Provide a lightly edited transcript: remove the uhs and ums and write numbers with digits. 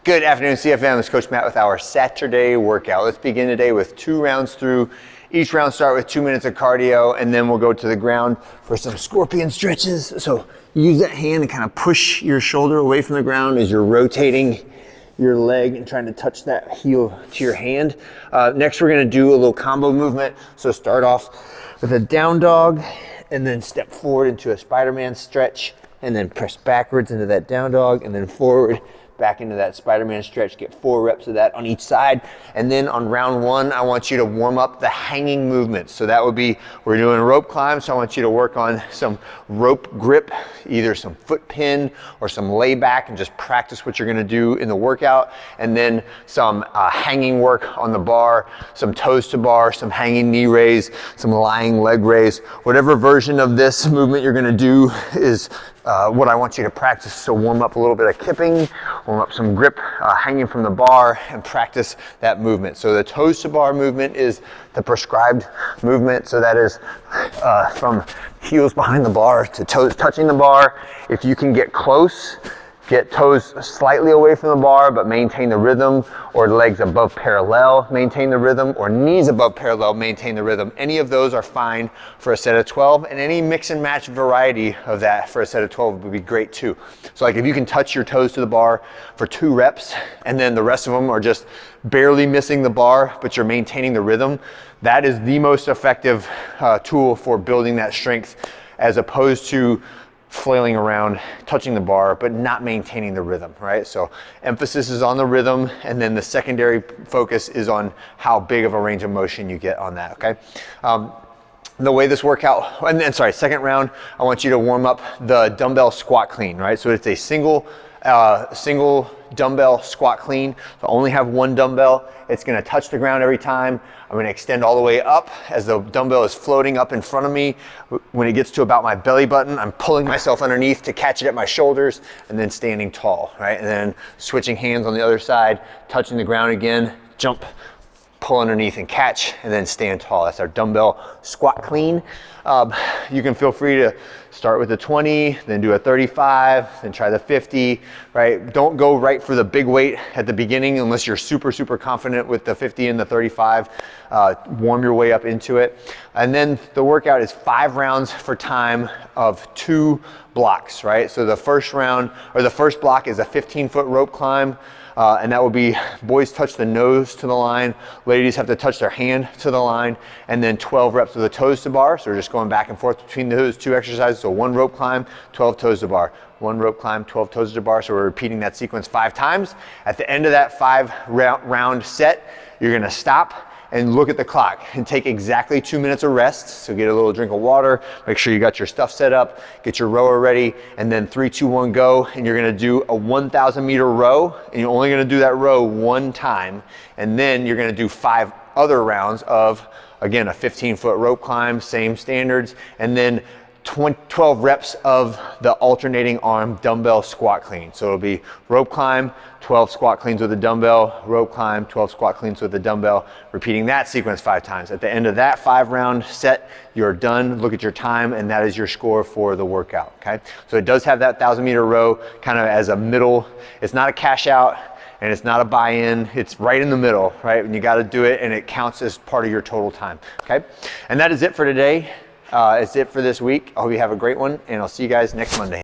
Good afternoon, CFM. It's Coach Matt with our Saturday workout. Let's begin today with 2 rounds through. Each round start with 2 minutes of cardio, and then we'll go to the ground for some scorpion stretches. So use that hand and kind of push your shoulder away from the ground as you're rotating your leg and trying to touch that heel to your hand. Next, we're gonna do a little combo movement. So start off with a down dog, and then step forward into a Spider-Man stretch, and then press backwards into that down dog, and then forward back into that Spider-Man stretch. Get 4 reps of that on each side. And then on round 1, I want you to warm up the hanging movements. So that would be, we're doing a rope climb, so I want you to work on some rope grip, either some foot pin or some layback, and just practice what you're gonna do in the workout. And then some hanging work on the bar, some toes to bar, some hanging knee raise, some lying leg raise. Whatever version of this movement you're gonna do is what I want you to practice. So warm up a little bit of kipping, warm up some grip hanging from the bar, and practice that movement. So the toes to bar movement is the prescribed movement. So that is from heels behind the bar to toes touching the bar. If you can get close, get toes slightly away from the bar, but maintain the rhythm, or legs above parallel, maintain the rhythm, or knees above parallel, maintain the rhythm. Any of those are fine for a set of 12, and any mix and match variety of that for a set of 12 would be great too. So like if you can touch your toes to the bar for 2 reps, and then the rest of them are just barely missing the bar, but you're maintaining the rhythm, that is the most effective tool for building that strength, as opposed to flailing around, touching the bar, but not maintaining the rhythm, right? So emphasis is on the rhythm, and then the secondary focus is on how big of a range of motion you get on that, okay? The way this workout, and then second round, I want you to warm up the dumbbell squat clean, right? So it's a single dumbbell squat clean. So I only have 1 dumbbell. It's gonna touch the ground every time. I'm gonna extend all the way up as the dumbbell is floating up in front of me. When it gets to about my belly button, I'm pulling myself underneath to catch it at my shoulders, and then standing tall, right? And then switching hands on the other side, touching the ground again, jump, pull underneath and catch, and then stand tall. That's our dumbbell squat clean. You can feel free to start with the 20, then do a 35, then try the 50, right? Don't go right for the big weight at the beginning unless you're super confident with the 50 and the 35. Warm your way up into it. And then the workout is 5 rounds for time of 2 blocks, right? So the first round, or the first block, is a 15-foot rope climb. And that will be, boys touch the nose to the line, ladies have to touch their hand to the line, and then 12 reps of the toes to bar. So we're just going back and forth between those 2 exercises. So 1 rope climb, 12 toes to bar. 1 rope climb, 12 toes to bar. So we're repeating that sequence 5 times. At the end of that 5 round set, you're gonna stop and look at the clock and take exactly 2 minutes of rest. So get a little drink of water, make sure you got your stuff set up, get your rower ready, and then 3, 2, 1, go. And you're gonna do a 1,000 meter row, and you're only gonna do that row 1 time. And then you're gonna do 5 other rounds of, again, a 15-foot rope climb, same standards, and then 12 reps of the alternating arm dumbbell squat clean. So it'll be rope climb, 12 squat cleans with a dumbbell, rope climb, 12 squat cleans with a dumbbell, repeating that sequence 5 times. At the end of that 5-round set, you're done. Look at your time, and that is your score for the workout, okay? So it does have that 1,000-meter row kind of as a middle. It's not a cash out, and it's not a buy-in. It's right in the middle, right? And you got to do it, and it counts as part of your total time, okay? And that is it for today. It's it for this week. I hope you have a great one, and I'll see you guys next Monday.